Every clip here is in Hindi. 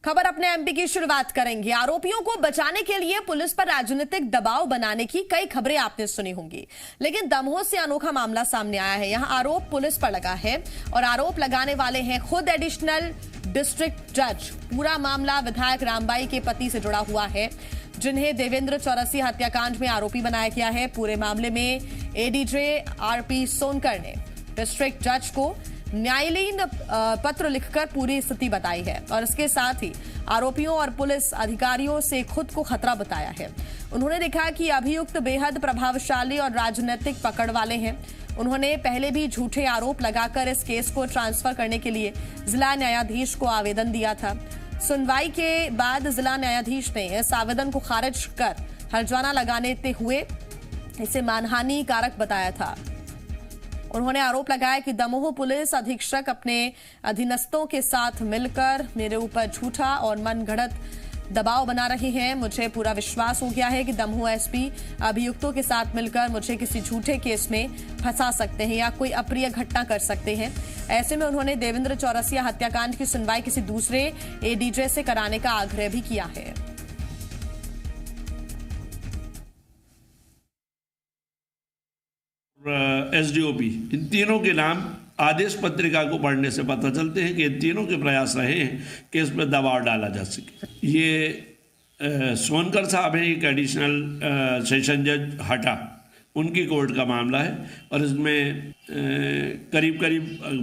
खबर अपने एमपी की शुरुआत करेंगे। आरोपियों को बचाने के लिए पुलिस पर राजनीतिक दबाव बनाने की कई खबरें आपने सुनी होंगी, लेकिन दमोह से अनोखा मामला सामने आया है। यहां आरोप पुलिस पर लगा है और आरोप लगाने वाले हैं खुद एडिशनल डिस्ट्रिक्ट जज। पूरा मामला विधायक रामबाई के पति से जुड़ा हुआ है, जिन्हें देवेंद्र चौरसिया हत्याकांड में आरोपी बनाया गया है। पूरे मामले में एडीजे आरपी सोनकर ने डिस्ट्रिक्ट जज को न्यायालयीन पत्र लिखकर पूरी स्थिति बताई है और इसके साथ ही आरोपियों और पुलिस अधिकारियों से खुद को खतरा बताया है। उन्होंने देखा कि अभियुक्त बेहद प्रभावशाली और राजनीतिक पकड़ वाले हैं। उन्होंने पहले भी झूठे आरोप लगाकर इस केस को ट्रांसफर करने के लिए जिला न्यायाधीश को आवेदन दिया था। सुनवाई के बाद जिला न्यायाधीश ने इस आवेदन को खारिज कर हर्जाना लगाने हुए इसे मानहानि कारक बताया था। उन्होंने आरोप लगाया कि दमोह पुलिस अधीक्षक अपने अधीनस्थों के साथ मिलकर मेरे ऊपर झूठा और मनगढ़ंत दबाव बना रहे हैं। मुझे पूरा विश्वास हो गया है कि दमोह एसपी अभियुक्तों के साथ मिलकर मुझे किसी झूठे केस में फंसा सकते हैं या कोई अप्रिय घटना कर सकते हैं। ऐसे में उन्होंने देवेंद्र चौरसिया हत्याकांड की सुनवाई किसी दूसरे एडीजे से कराने का आग्रह भी किया है। एसडीओपी, इन तीनों के नाम आदेश पत्रिका को पढ़ने से पता चलते हैं कि इन तीनों के प्रयास रहे हैं कि इस पर दबाव डाला जा सके। ये सोनकर साहब हैं, एक एडिशनल सेशन जज हटा, उनकी कोर्ट का मामला है और इसमें करीब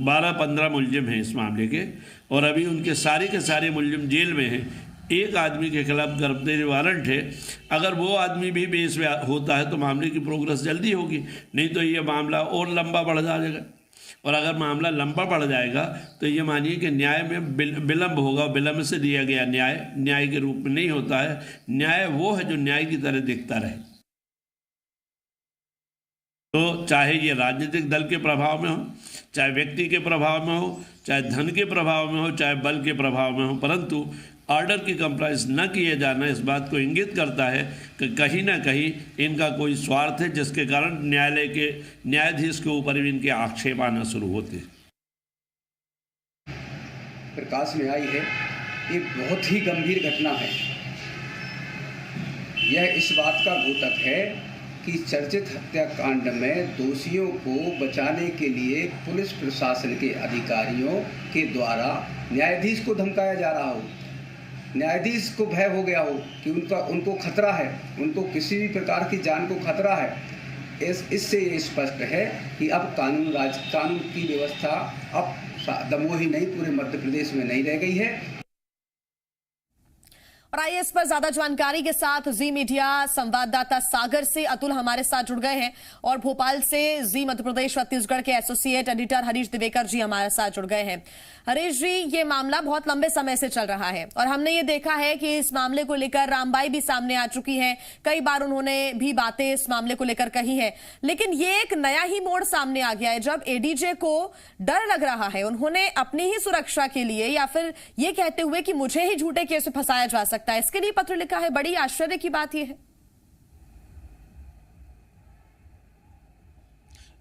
12-15 मुलजिम हैं इस मामले के और अभी उनके सारे के सारे मुलजिम जेल में हैं। एक आदमी के खिलाफ गिरफ्तारी वारंट है। अगर वो आदमी भी बेस होता है तो मामले की प्रोग्रेस जल्दी होगी, नहीं तो ये मामला और लंबा बढ़ जाएगा। और अगर मामला लंबा बढ़ जाएगा तो ये मानिए कि न्याय में विलंब होगा। विलंब से दिया गया न्याय के रूप में नहीं होता है। न्याय वो है जो न्याय की तरह दिखता रहे। तो चाहे ये राजनीतिक दल के प्रभाव में हो, चाहे व्यक्ति के प्रभाव में हो, चाहे धन के प्रभाव में हो, चाहे बल के प्रभाव में हो, परंतु ऑर्डर की कंप्लाइंस न किए जाना इस बात को इंगित करता है कि कहीं ना कहीं इनका कोई स्वार्थ है, जिसके कारण न्यायालय के न्यायाधीश के ऊपर भी इनके आक्षेप आना शुरू होते हैं। प्रकाश में आई है, ये बहुत ही गंभीर घटना है। यह इस बात का द्योतक है कि चर्चित हत्याकांड में दोषियों को बचाने के लिए पुलिस प्रशासन के अधिकारियों के द्वारा न्यायाधीश को धमकाया जा रहा हो, न्यायाधीश को भय हो गया हो कि उनको खतरा है, उनको किसी भी प्रकार की जान को खतरा है। इससे ये स्पष्ट है कि अब कानून की व्यवस्था अब दमोह ही नहीं पूरे मध्य प्रदेश में नहीं रह गई है। और आइए इस पर ज्यादा जानकारी के साथ जी मीडिया संवाददाता सागर से अतुल हमारे साथ जुड़ गए हैं और भोपाल से जी मध्य प्रदेश छत्तीसगढ़ के एसोसिएट एडिटर हरीश दिवेकर जी हमारे साथ जुड़ गए हैं। हरीश जी, ये मामला बहुत लंबे समय से चल रहा है और हमने ये देखा है कि इस मामले को लेकर रामबाई भी सामने आ चुकी हैं। कई बार उन्होंने भी बातें इस मामले को लेकर कही है, लेकिन ये एक नया ही मोड़ सामने आ गया है जब एडीजे को डर लग रहा है। उन्होंने अपनी ही सुरक्षा के लिए या फिर ये कहते हुए कि मुझे ही झूठे केस में फंसाया जा सकता है, इसके लिए पत्र लिखा है। बड़ी आश्चर्य की बात यह है।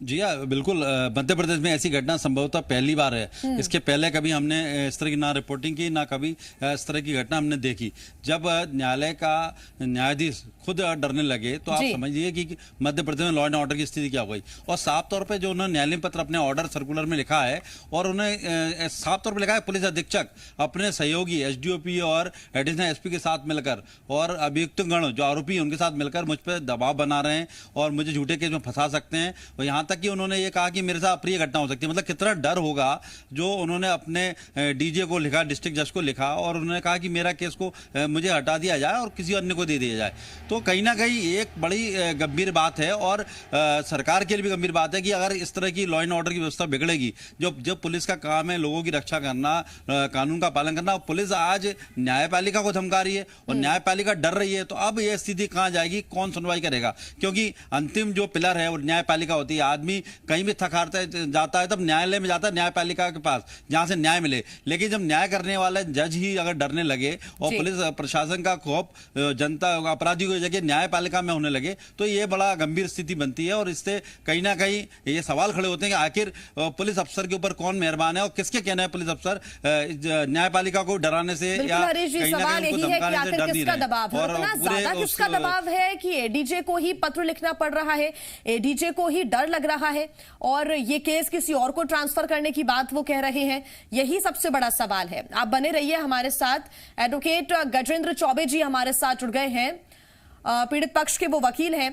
जी हाँ, बिल्कुल। मध्य प्रदेश में ऐसी घटना संभवतः पहली बार है। इसके पहले कभी हमने इस तरह की ना रिपोर्टिंग की, ना कभी इस तरह की घटना हमने देखी। जब न्यायालय का न्यायाधीश खुद डरने लगे तो आप समझिए कि मध्य प्रदेश में लॉ एंड ऑर्डर की स्थिति क्या हो गई। और साफ तौर पे जो उन्होंने न्यायालय पत्र अपने ऑर्डर सर्कुलर में लिखा है और उन्हें साफ तौर पर लिखा है पुलिस अधीक्षक अपने सहयोगी एसडीओपी और एडिशनल एसपी के साथ मिलकर और अभियुक्त गण जो आरोपी उनके साथ मिलकर मुझ पर दबाव बना रहे हैं और मुझे झूठे केस में फंसा सकते हैं। और यहाँ तक कि उन्होंने ये कहा कि मेरे साथ अप्रिय घटना हो सकती है। मतलब कितना डर होगा जो उन्होंने अपने डीजे को लिखा, डिस्ट्रिक्ट जज को लिखा और उन्होंने कहा कि मेरा केस को मुझे हटा दिया जाए और किसी अन्य को दे दिया जाए। तो कहीं ना कहीं एक बड़ी गंभीर बात है और सरकार के लिए भी गंभीर बात है कि अगर इस तरह की लॉ एंड ऑर्डर की व्यवस्था बिगड़ेगी, जब पुलिस का काम है लोगों की रक्षा करना, कानून का पालन करना, पुलिस आज न्यायपालिका को धमका रही है और न्यायपालिका डर रही है, तो अब यह स्थिति कहां जाएगी, कौन सुनवाई करेगा? क्योंकि अंतिम जो पिलर है वो न्यायपालिका होती है। आदमी कहीं भी थक हारता जाता है तब न्यायालय में जाता है, न्यायपालिका के पास, जहां से न्याय मिले। लेकिन जब न्याय करने वाले जज ही अगर डरने लगे और पुलिस प्रशासन का खौफ जनता अपराधियों की जगह न्यायपालिका में होने लगे तो ये बड़ा गंभीर स्थिति बनती है। और इससे कहीं ना कहीं ये सवाल खड़े होते हैं कि आखिर पुलिस अफसर के ऊपर कौन मेहरबान है और किसके कहना है पुलिस अफसर न्यायपालिका को डराने से या कहीं ना कहीं उनको धमकाने से डर नहीं रहे। और ज्यादा किसका दबाव है कि एडीजे को ही पत्र लिखना पड़ रहा है, एडीजे को ही डर लग रहा है और ये केस किसी और को ट्रांसफर करने की बात वो कह रहे हैं, यही सबसे बड़ा सवाल है। आप बने रहिए हमारे साथ। एडवोकेट गजेंद्र चौबे जी हमारे साथ जुड़ गए हैं, पीड़ित पक्ष के वो वकील हैं।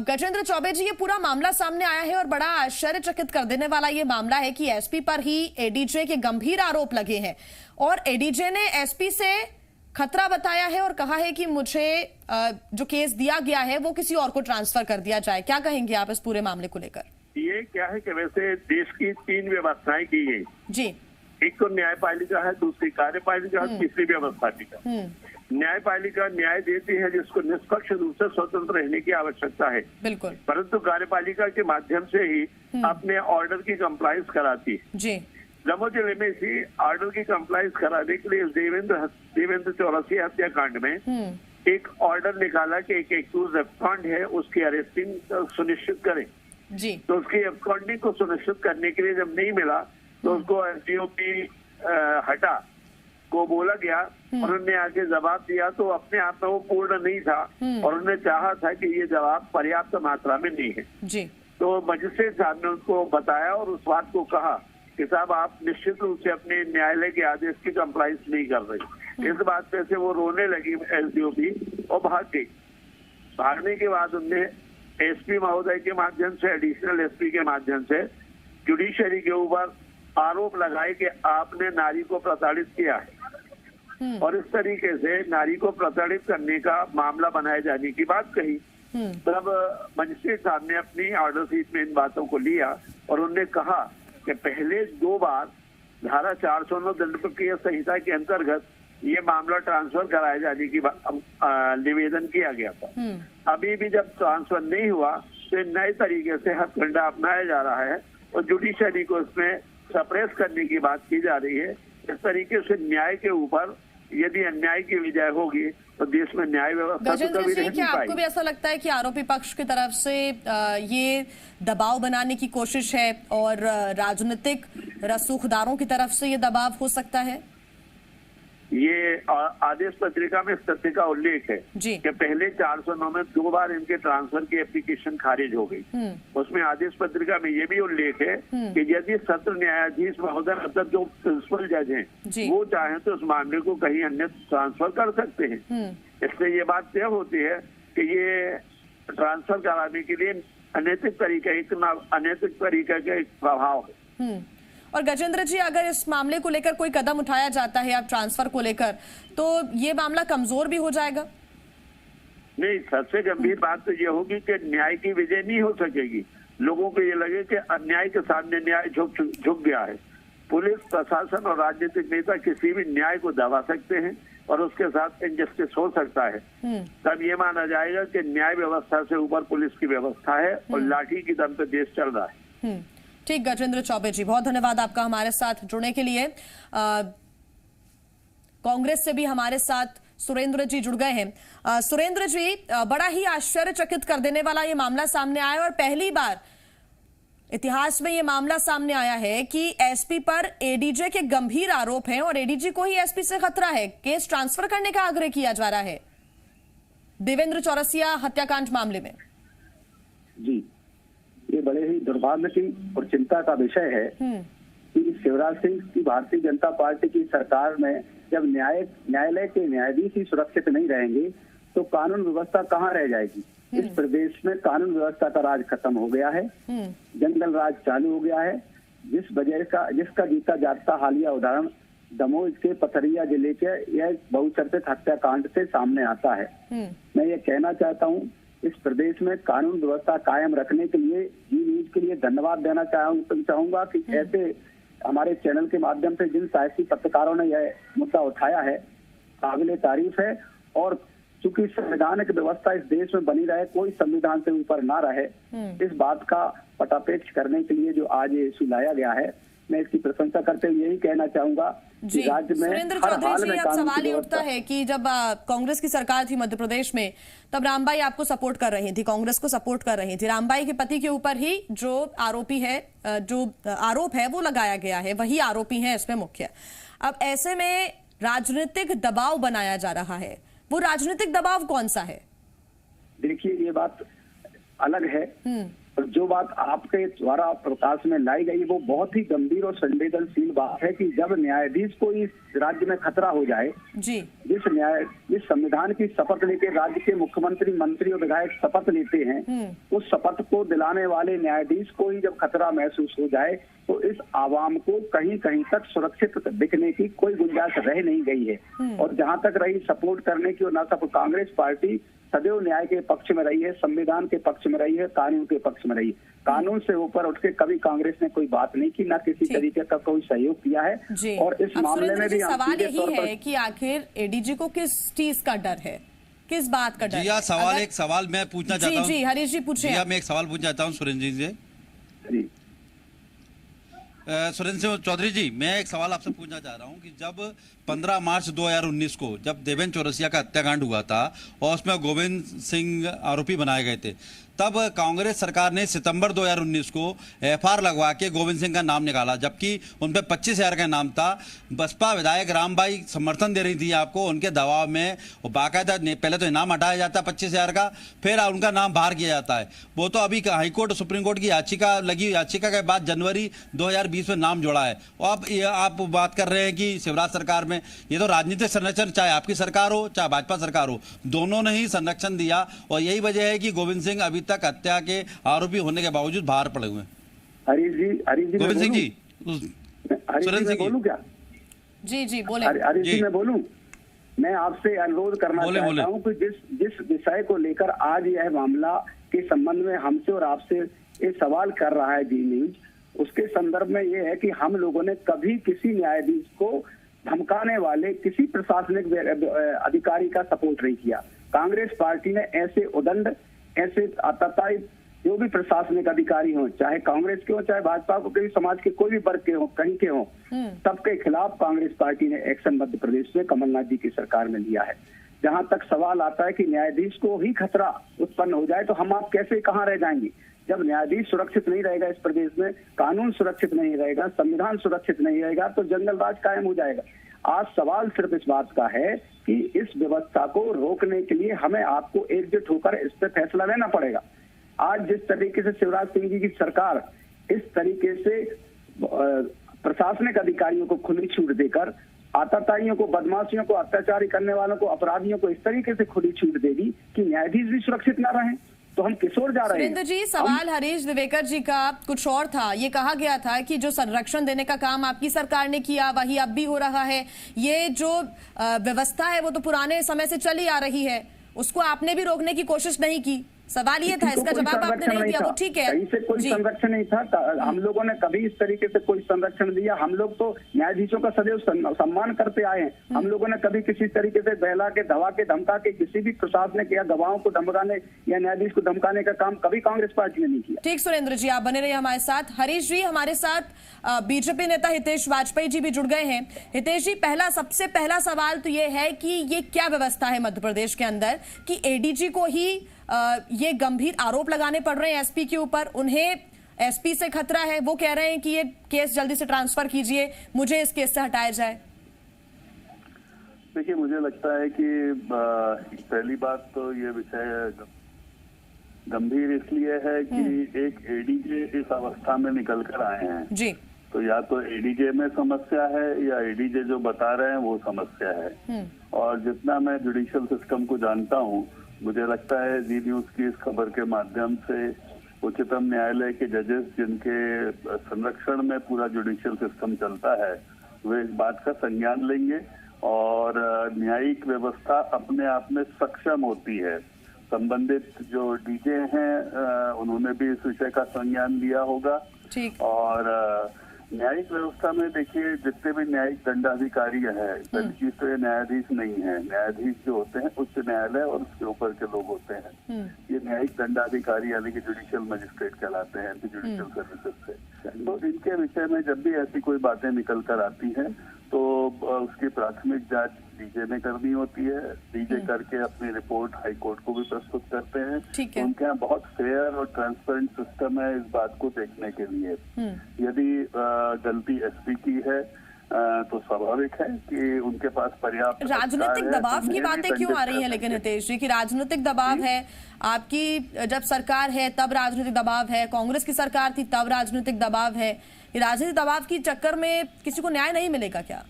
गजेंद्र चौबे जी, ये पूरा मामला सामने आया है और बड़ा आश्चर्यचकित कर देने वाला ये मामला है कि एसपी पर ही एडीजे के गंभीर आरोप लगे हैं और एडीजे ने एसपी से खतरा बताया है और कहा है कि मुझे जो केस दिया गया है वो किसी और को ट्रांसफर कर दिया जाए। क्या कहेंगे आप इस पूरे मामले को लेकर? ये क्या है कि वैसे देश की 3 व्यवस्थाएं की गई जी। एक तो न्यायपालिका है, दूसरी कार्यपालिका है, तीसरी व्यवस्थापिका। न्यायपालिका न्याय देती है जिसको निष्पक्ष रूप से स्वतंत्र रहने की आवश्यकता है, बिल्कुल, परंतु कार्यपालिका के माध्यम से ही अपने ऑर्डर की कंप्लाइंस कराती है। जी। दमोह जिले में इसी ऑर्डर की कंप्लाइंस कराने के लिए देवेंद्र चौरसिया हत्याकांड में एक ऑर्डर निकाला कि एक एक्यूज एब्सकॉन्ड है, उसकी अरेस्टिंग सुनिश्चित करें। जी। तो उसकी एब्सकॉन्डिंग को सुनिश्चित करने के लिए जब नहीं मिला तो उसको एसडीओपी हटा को बोला गया और उन्होंने आके जवाब दिया तो अपने आप में वो पूर्ण नहीं था और उन्होंने चाहा था कि ये जवाब पर्याप्त मात्रा में नहीं है। जी। तो मजिस्ट्रेट साहब ने उनको बताया और उस बात को कहा कि साहब आप निश्चित रूप से अपने न्यायालय के आदेश की कंप्लाइंस नहीं कर रही। इस बात पे से वो रोने लगी एसडीओपी और भाग गई। भागने के बाद उनने एसपी महोदय के माध्यम से, एडिशनल एसपी के माध्यम से जुडिशरी के ऊपर आरोप लगाए कि आपने नारी को प्रताड़ित किया है और इस तरीके से नारी को प्रताड़ित करने का मामला बनाए जाने की बात कही। तब मजिस्ट्रेट साहब ने अपनी ऑर्डर शीट में इन बातों को लिया और उन्होंने कहा कि पहले 2 बार धारा 409 दंड प्रक्रिया संहिता के अंतर्गत ये मामला ट्रांसफर कराए जाने की निवेदन किया गया था। अभी भी जब ट्रांसफर नहीं हुआ तो नए तरीके से हथकंडा अपनाया जा रहा है और जुडिशरी को इसमें सप्रेस करने की बात की जा रही है। इस तरीके से न्याय के ऊपर यदि अन्याय की विजय होगी तो देश में न्याय व्यवस्था तो कभी रह नहीं आपको भी ऐसा लगता है कि आरोपी पक्ष की तरफ से ये दबाव बनाने की कोशिश है और राजनीतिक रसूखदारों की तरफ से ये दबाव हो सकता है? ये आदेश पत्रिका में इस तथ्य का उल्लेख है कि पहले 409 में 2 बार इनके ट्रांसफर की एप्लीकेशन खारिज हो गई। उसमें आदेश पत्रिका में ये भी उल्लेख है कि यदि सत्र न्यायाधीश महोदय मतलब जो प्रिंसिपल जज हैं वो चाहें तो उस मामले को कहीं अन्य ट्रांसफर कर सकते हैं। इसलिए ये बात तय होती है कि ये ट्रांसफर कराने के लिए अनैतिक तरीका का एक प्रभाव है। और गजेंद्र जी, अगर इस मामले को लेकर कोई कदम उठाया जाता है आप ट्रांसफर को लेकर तो ये मामला कमजोर भी हो जाएगा? नहीं, सबसे गंभीर बात तो ये होगी कि न्याय की विजय नहीं हो सकेगी। लोगों को ये लगे कि अन्याय के सामने न्याय झुक गया है। पुलिस प्रशासन और राजनीतिक नेता किसी भी न्याय को दबा सकते हैं और उसके साथ इनजस्टिस हो सकता है। तब ये माना जाएगा कि न्याय व्यवस्था से ऊपर पुलिस की व्यवस्था है और लाठी की दम पे देश चल रहा है। ठीक, गजेंद्र चौबे जी, बहुत धन्यवाद आपका हमारे साथ जुड़ने के लिए। कांग्रेस से भी हमारे साथ सुरेंद्र जी जुड़ गए हैं। सुरेंद्र जी, बड़ा ही आश्चर्यचकित कर देने वाला ये मामला सामने आया और पहली बार इतिहास में ये मामला सामने आया है कि एसपी पर एडीजे के गंभीर आरोप हैं और एडीजे को ही एसपी से खतरा है। केस ट्रांसफर करने का आग्रह किया जा रहा है देवेंद्र चौरसिया हत्याकांड मामले में। जी, ये बड़े ही दुर्भाग्य की और चिंता का विषय है कि शिवराज सिंह की भारतीय जनता पार्टी की सरकार में जब न्यायालय के न्यायाधीश ही सुरक्षित नहीं रहेंगे तो कानून व्यवस्था कहाँ रह जाएगी। इस प्रदेश में कानून व्यवस्था का राज खत्म हो गया है, जंगल राज चालू हो गया है, जिसका जीता जागता हालिया उदाहरण दमोह के पथरिया जिले के यह बहुचर्चित हत्याकांड से सामने आता है। मैं ये कहना चाहता हूँ, इस प्रदेश में कानून व्यवस्था कायम रखने के लिए जी न्यूज के लिए धन्यवाद देना चाहूंगा कि ऐसे हमारे चैनल के माध्यम से जिन साहसी पत्रकारों ने यह मुद्दा उठाया है काबिले तारीफ है और चूंकि संवैधानिक व्यवस्था इस देश में बनी रहे, कोई संविधान से ऊपर ना रहे, इस बात का पटापेक्ष करने के लिए जो आज ये इशू लाया गया है, मैं इसकी प्रशंसा करते हुए यही कहना चाहूंगा कि राज्य में सुरेंद्र हर चौधरी हाल जी, में अब कानून सवाल की ये उठता व्यवस्था। है कि जब कांग्रेस की सरकार थी मध्य प्रदेश में, तब रामबाई आपको सपोर्ट कर रही थी, कांग्रेस को सपोर्ट कर रही थी। रामबाई के पति के ऊपर ही जो आरोपी है, जो आरोप है वो लगाया गया है, वही आरोपी है इसमें मुख्य। अब ऐसे में राजनीतिक दबाव बनाया जा रहा है, वो राजनीतिक दबाव कौन सा है? देखिए, ये बात अलग है और जो बात आपके द्वारा प्रकाश में लाई गई वो बहुत ही गंभीर और संवेदनशील बात है कि जब न्यायाधीश को इस राज्य में खतरा हो जाए, जी, जिस संविधान की शपथ लेकर राज्य के मुख्यमंत्री, मंत्री और विधायक शपथ लेते हैं, उस शपथ को दिलाने वाले न्यायाधीश को ही जब खतरा महसूस हो जाए तो इस आवाम को कहीं कहीं तक सुरक्षित दिखने की कोई गुंजाइश रह नहीं गई है। और जहां तक रही सपोर्ट करने की, और ना सब कांग्रेस पार्टी सदैव न्याय के पक्ष में रही है, संविधान के पक्ष में रही है, कानून के पक्ष में रही है। कानून से ऊपर उठ के कभी कांग्रेस ने कोई बात नहीं की, ना किसी तरीके का कोई सहयोग किया है। और इस मामले में भी सवाल यही है कि आखिर एडीजी को किस चीज का डर है, किस बात का डर है? एक सवाल मैं पूछना चाहता हूँ। जी हरीश जी पूछे। मैं एक सवाल पूछना चाहता हूँ सुरेंद्र जी से। सुरेंद्र चौधरी जी, मैं एक सवाल आपसे पूछना चाह रहा हूं कि जब 15 मार्च 2019 को जब देवेंद्र चौरसिया का हत्याकांड हुआ था और उसमें गोविंद सिंह आरोपी बनाए गए थे, तब कांग्रेस सरकार ने सितंबर 2019 को एफआईआर लगवा के गोविंद सिंह का नाम निकाला, जबकि उन पर 25,000 का नाम था। बसपा विधायक रामबाई समर्थन दे रही थी आपको, उनके दबाव में बाकायदा पहले तो इनाम हटाया जाता है 25,000 का, फिर उनका नाम बाहर किया जाता है। वो तो अभी हाईकोर्ट और सुप्रीम कोर्ट की याचिका लगी, याचिका के बाद जनवरी 2020 में नाम जोड़ा है। और अब आप बात कर रहे हैं कि शिवराज सरकार में, ये तो राजनीतिक संरक्षण, चाहे आपकी सरकार हो चाहे भाजपा सरकार हो, दोनों ने ही संरक्षण दिया और यही वजह है कि गोविंद सिंह अभी तक हत्या के आरोपी होने के बावजूद बाहर पड़े हुए हैं। हरीश जी, गोविंद सिंह जी, सुरेंद्र सिंह बोलूं क्या? जी बोले। हरीश जी मैं बोलूं? मैं आपसे अनुरोध करना चाहता हूं कि जिस विषय को लेकर आज यह मामला के संबंध में हमसे और आपसे ये सवाल कर रहा है जी न्यूज, उसके संदर्भ में ये है कि हम लोगों ने कभी किसी न्यायाधीश को धमकाने वाले किसी प्रशासनिक अधिकारी का सपोर्ट नहीं किया। कांग्रेस पार्टी ने ऐसे उदंड, ऐसे आतताई जो भी प्रशासनिक अधिकारी हों, चाहे कांग्रेस के हो चाहे भाजपा को, कई समाज के कोई भी वर्ग के हो, कहीं के हो, सबके खिलाफ कांग्रेस पार्टी ने एक्शन मध्य प्रदेश में कमलनाथ जी की सरकार में लिया है। जहां तक सवाल आता है कि न्यायाधीश को ही खतरा उत्पन्न हो जाए तो हम आप कैसे कहाँ रह जाएंगे? जब न्यायाधीश सुरक्षित नहीं रहेगा इस प्रदेश में, कानून सुरक्षित नहीं रहेगा, संविधान सुरक्षित नहीं रहेगा, तो जंगल राज कायम हो जाएगा। आज सवाल सिर्फ इस बात का है कि इस व्यवस्था को रोकने के लिए हमें आपको एकजुट होकर इस पर फैसला लेना पड़ेगा। आज जिस तरीके से शिवराज सिंह जी की सरकार इस तरीके से प्रशासनिक अधिकारियों को खुली छूट देकर आतताइयों को, बदमाशियों को, अत्याचारी करने वालों को, अपराधियों को इस तरीके से खुली छूट देगी कि न्यायाधीश भी सुरक्षित न रहें, तो हम किस ओर जा रहे हैं? सुरेंद्र जी, सवाल हरीश दिवेकर जी का कुछ और था। ये कहा गया था कि जो संरक्षण देने का काम आपकी सरकार ने किया वही अब भी हो रहा है। ये जो व्यवस्था है वो तो पुराने समय से चली आ रही है, उसको आपने भी रोकने की कोशिश नहीं की। सवाल ये था, इसका जवाब आपने नहीं दिया, वो ठीक है। कहीं से कोई संरक्षण नहीं था, हम लोगों ने कभी इस तरीके से कोई संरक्षण दिया? हम लोग तो न्यायाधीशों का सदैव सम्मान करते आए हैं। हम लोगों ने कभी किसी तरीके से बहला के, धवा के, धमका के किसी भी प्रशासनिक या गवाहों को धमकाने या न्यायाधीश को धमकाने का काम कभी कांग्रेस पार्टी ने नहीं किया। ठीक, सुरेंद्र जी आप बने रहिए हमारे साथ। हरीश जी, हमारे साथ बीजेपी नेता हितेश वाजपेयी जी भी जुड़ गए हैं। हितेश जी, सबसे पहला सवाल तो ये है कि ये क्या व्यवस्था है मध्य प्रदेश के अंदर कि एडीजी को ही ये गंभीर आरोप लगाने पड़ रहे हैं एसपी के ऊपर? उन्हें एसपी से खतरा है, वो कह रहे हैं कि ये केस जल्दी से ट्रांसफर कीजिए, मुझे इस केस से हटाया जाए। देखिए, मुझे लगता है कि पहली बात तो ये विषय गंभीर इसलिए है कि एक एडीजे इस अवस्था में निकल कर आए हैं जी, तो या तो एडीजे में समस्या है या एडीजे जो बता रहे हैं वो समस्या है। और जितना मैं जुडिशियल सिस्टम को जानता हूँ, मुझे लगता है जी न्यूज की इस खबर के माध्यम से उच्चतम न्यायालय के जजेस जिनके संरक्षण में पूरा जुडिशियल सिस्टम चलता है, वे इस बात का संज्ञान लेंगे और न्यायिक व्यवस्था अपने आप में सक्षम होती है। संबंधित जो डीजे हैं उन्होंने भी इस विषय का संज्ञान लिया होगा। ठीक। और न्यायिक व्यवस्था में देखिए जितने भी न्यायिक दंडाधिकारी हैं, पहली चीज तो ये न्यायाधीश नहीं है। न्यायाधीश जो होते हैं उच्च न्यायालय और उसके ऊपर के लोग होते हैं। ये न्यायिक दंडाधिकारी यानी कि जुडिशियल मजिस्ट्रेट कहलाते हैं जुडिशियल सर्विसेज से। तो इनके विषय में जब भी ऐसी कोई बातें निकल कर आती हैं तो उसकी प्राथमिक जांच डीजे ने करनी होती है। डीजे करके अपनी रिपोर्ट हाई कोर्ट को भी प्रस्तुत करते हैं। तो उनके यहाँ बहुत फेयर और ट्रांसपेरेंट सिस्टम है इस बात को देखने के लिए। यदि गलती एसपी की है तो स्वाभाविक है कि उनके पास पर्याप्त राजनीतिक दबाव की बातें क्यों आ रही हैं लेकिन हितेश जी, कि राजनीतिक दबाव है आपकी, जब सरकार है तब राजनीतिक दबाव है, कांग्रेस की सरकार थी तब राजनीतिक दबाव है, ये राजनीतिक दबाव की चक्कर में किसी को न्याय नहीं मिलेगा क्या?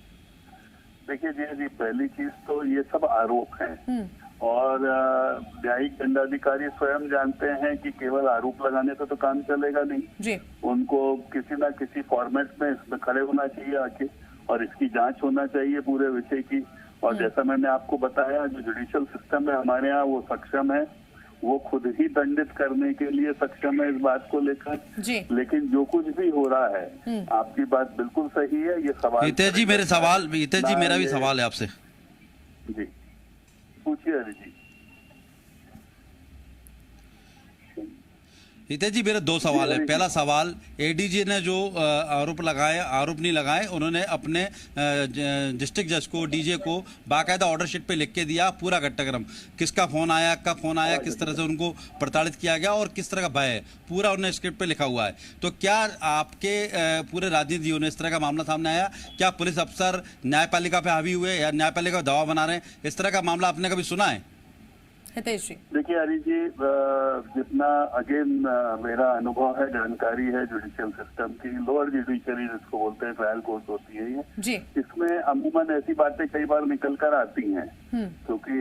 देखिए जी, पहली चीज तो ये सब आरोप हैं और न्यायिक दंडाधिकारी स्वयं जानते हैं कि केवल आरोप लगाने से तो काम चलेगा नहीं जी। उनको किसी ना किसी फॉर्मेट में इसमें खड़े होना चाहिए आके और इसकी जांच होना चाहिए पूरे विषय की। और जैसा मैंने आपको बताया, जो जुडिशियल सिस्टम है हमारे यहाँ वो सक्षम है, वो खुद ही दंडित करने के लिए सक्षम है इस बात को लेकर। लेकिन जो कुछ भी हो रहा है, आपकी बात बिल्कुल सही है। ये सवाल हितेश जी मेरा भी सवाल है आपसे। जी पूछिए हरि जी। हितेश जी मेरे दो सवाल है। पहला सवाल, एडीजी ने जो आरोप नहीं लगाए, उन्होंने अपने डिस्ट्रिक्ट जज को, डीजे को बाकायदा ऑर्डर शीट पे लिख के दिया पूरा घटनाक्रम, किसका फोन आया, कब फोन आया, किस तरह से उनको प्रताड़ित किया गया और किस तरह का भय है, पूरा उन्होंने स्क्रिप्ट पे लिखा हुआ है। तो क्या आपके पूरे राजनीतियों ने इस तरह का मामला सामने आया? क्या पुलिस अफसर न्यायपालिका पे हावी हुए या न्यायपालिका का दबाव बना रहे हैं? इस तरह का मामला आपने कभी सुना है? हितेश जी देखिए हरि जी, जितना अगेन मेरा अनुभव है, जानकारी है जुडिशियल सिस्टम की, लोअर जुडिशरी जिसको बोलते हैं, ट्रायल कोर्ट होती है ये जी। इसमें अमूमन ऐसी बातें कई बार निकल कर आती हैं क्योंकि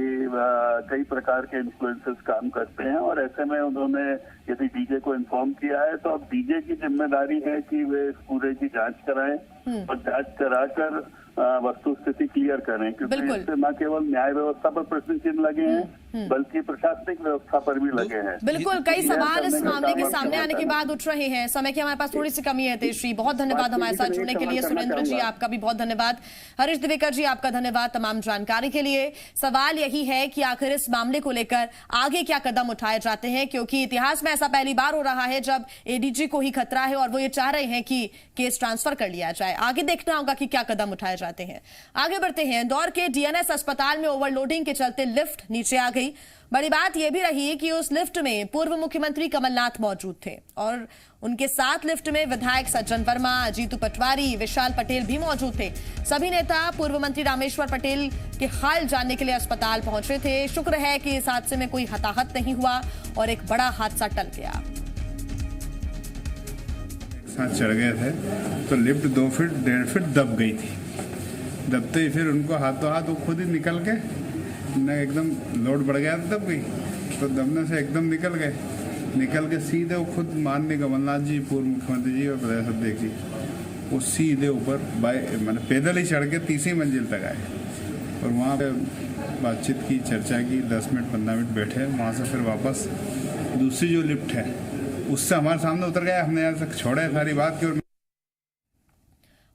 कई प्रकार के इन्फ्लुएंसेस काम करते हैं और ऐसे में उन्होंने यदि डीजे को इन्फॉर्म किया है तो अब डीजे की जिम्मेदारी है कि वे इस पूरे की जांच कराएं और जांच कराकर वस्तु स्थिति क्लियर करें, क्योंकि इससे न केवल न्याय व्यवस्था पर प्रश्न चिन्ह लगे हैं बल्कि प्रशासनिक व्यवस्था पर भी लगे हैं। बिल्कुल, कई सवाल इस मामले के सामने आने के बाद उठ रहे हैं। समय की हमारे पास थोड़ी सी कमी है। हितेश जी बहुत धन्यवाद हमारे साथ जुड़ने के लिए। सुरेंद्र जी आपका भी बहुत धन्यवाद। हरीश दिवेकर जी आपका धन्यवाद तमाम जानकारी के लिए। सवाल यही है कि आखिर इस मामले को लेकर आगे क्या कदम उठाए जाते हैं, क्योंकि इतिहास में ऐसा पहली बार हो रहा है जब एडीजी को ही खतरा है और वो ये चाह रहे हैं कि केस ट्रांसफर कर लिया जाए। आगे देखना होगा कि क्या कदम उठाए जाते हैं। आगे बढ़ते हैं। इंदौर के डीएनएस अस्पताल में ओवरलोडिंग के चलते लिफ्ट नीचे आ गई। बड़ी बात यह भी रही कि उस लिफ्ट में पूर्व मुख्यमंत्री कमलनाथ मौजूद थे और उनके साथ लिफ्ट में विधायक सज्जन वर्मा, जीतू पटवारी, विशाल पटेल भी मौजूद थे। सभी नेता पूर्व मंत्री रामेश्वर पटेल के हाल जानने के लिए अस्पताल पहुंचे थे। शुक्र है कि इस हादसे में कोई हताहत नहीं हुआ और एक बड़ा हादसा टल गया। साथ चढ़ गए थे तो लिफ्ट 2 फीट 1.5 फीट दब गई थी। दबते ही फिर उनको हाथों हाथ वो खुद ही निकल के न एकदम लोड बढ़ गया, दब गई तो दबने से एकदम निकल के सीधे वो खुद माननीय कमलनाथ जी, पूर्व मुख्यमंत्री जी और प्रदेश अध्यक्ष जी, वो सीधे ऊपर मैंने पैदल ही चढ़ के 3री मंजिल तक आए और वहाँ पे बातचीत की, चर्चा की, 10 मिनट 15 मिनट बैठे। वहाँ से फिर वापस दूसरी जो लिफ्ट है उससे हमारे सामने उतर गया। हमने यहाँ तक छोड़ा है सारी बात की।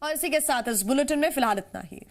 और इसी के साथ इस बुलेटिन में फिलहाल इतना ही।